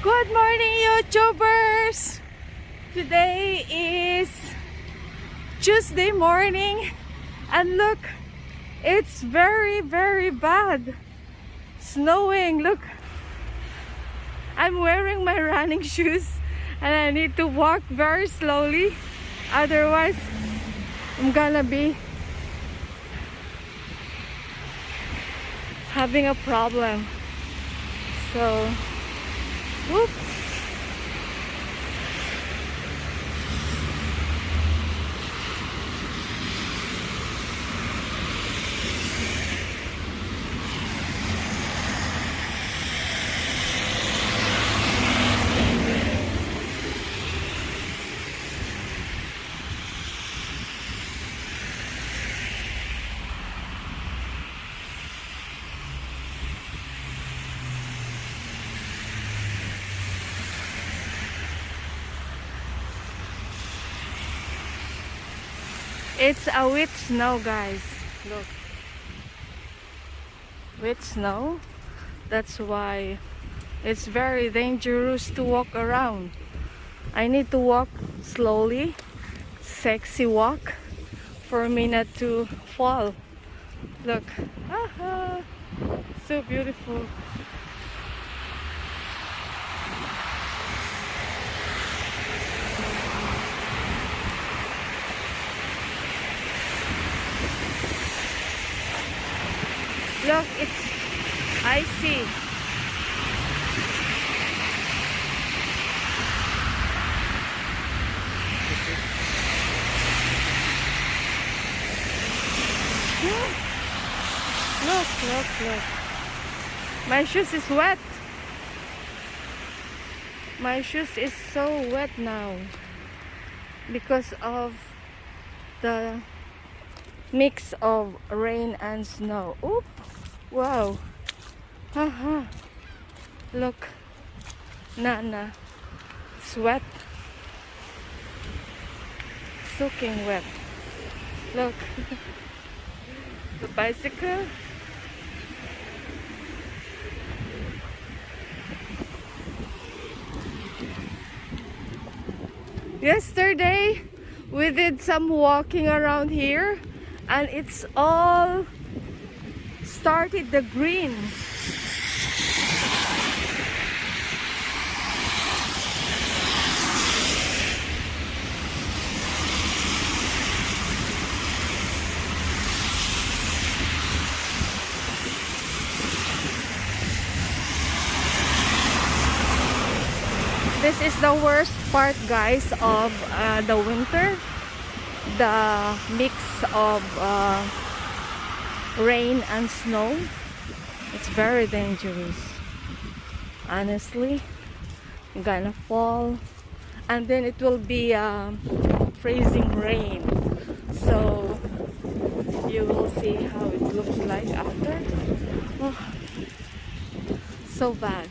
Good morning, YouTubers! Today is Tuesday morning, and look, it's very bad. Snowing. Look, I'm wearing my running shoes and I need to walk very slowly, otherwise I'm gonna be having a problem. So, whoop. It's a wet snow, guys. Look, wet snow. That's why it's very dangerous to walk around. I need to walk slowly, sexy walk, for me not to fall. Look, aha, so beautiful. Look, it's icy. Look. My shoes is wet. My shoes is so wet now because of the mix of rain and snow. Oop! Wow! Haha! Look, Nana, it's wet, soaking wet. Look, the bicycle. Yesterday we did some walking around here and it's all started the green. This is the worst part, guys, of the winter. The mix of rain and snow. It's very dangerous. Honestly, you're gonna fall, and then it will be freezing rain. So you will see how it looks like after. Oh, so bad.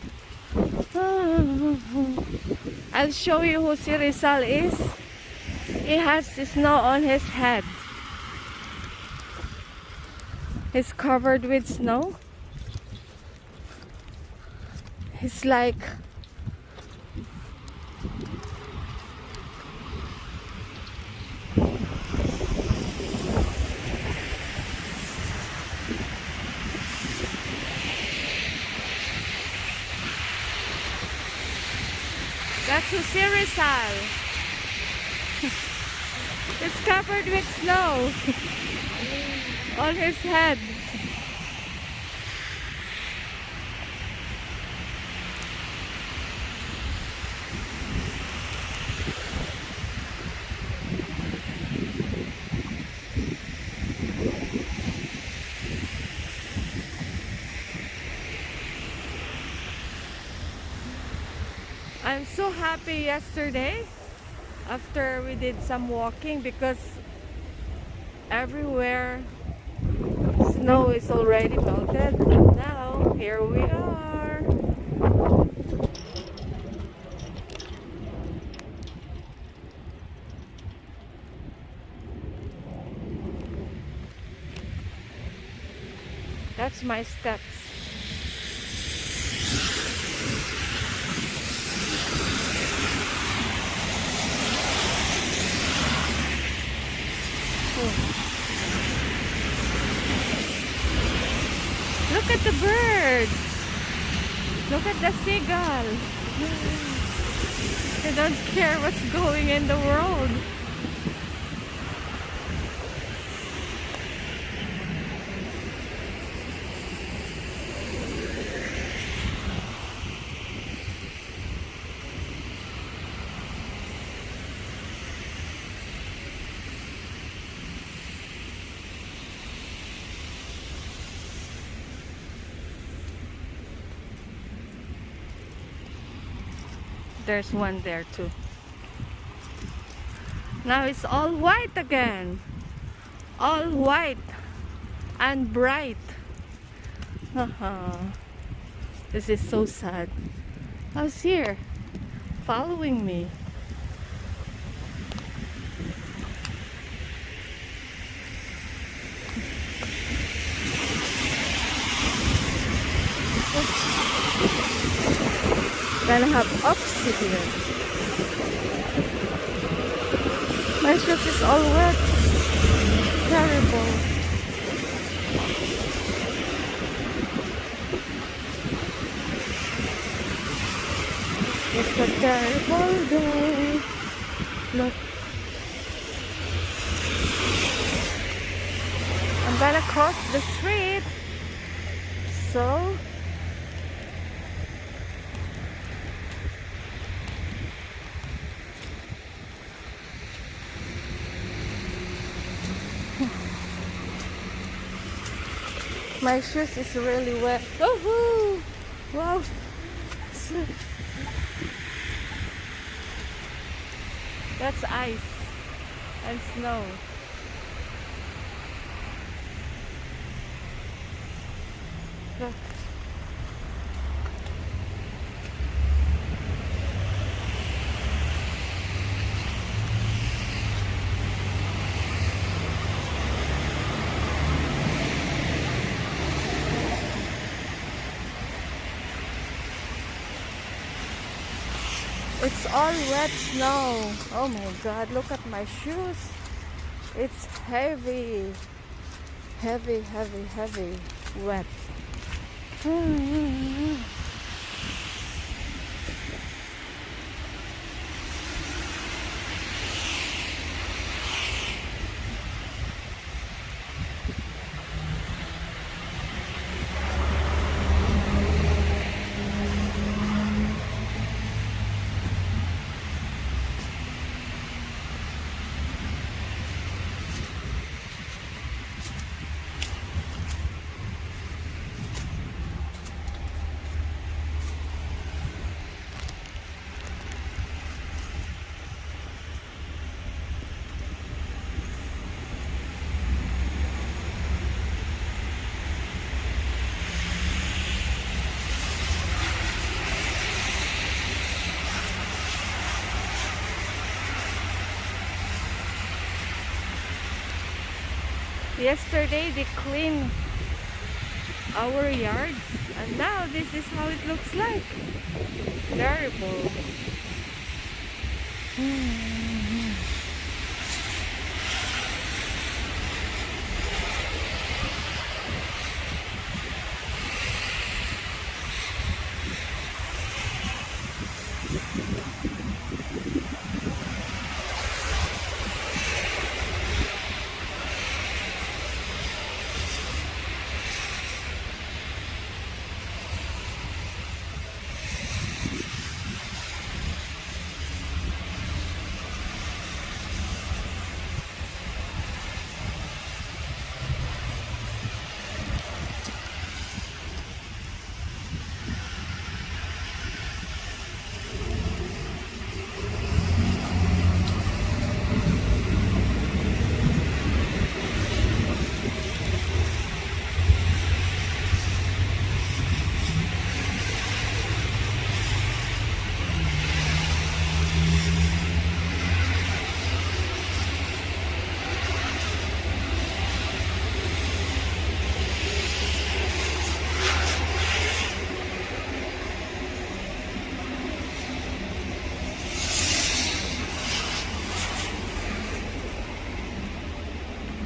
I'll show you who si Rizal is. He has snow on his head. He's covered with snow. He's like that's who si Rizal. It's covered with snow on his head. I'm so happy yesterday after we did some walking because everywhere snow is already melted. And now here we are. That's my steps. Look at the seagull. They don't care what's going in the world. There's one there too. Now it's all white again. All white and bright. This is so sad. How's here? Following me. Gonna have oxygen. My shirt is all wet. Terrible. It's a terrible day. Look. I'm gonna cross the street. So my shoes is really wet. Woohoo! Wow! That's ice and snow. Look. It's all wet snow. Oh my god, look at my shoes. It's heavy. Heavy, heavy, heavy. Wet. Yesterday they cleaned our yard and now this is how it looks like. Terrible.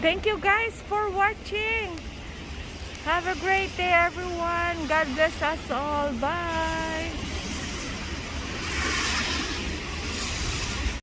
Thank you guys for watching. Have a great day everyone. God bless us all. Bye.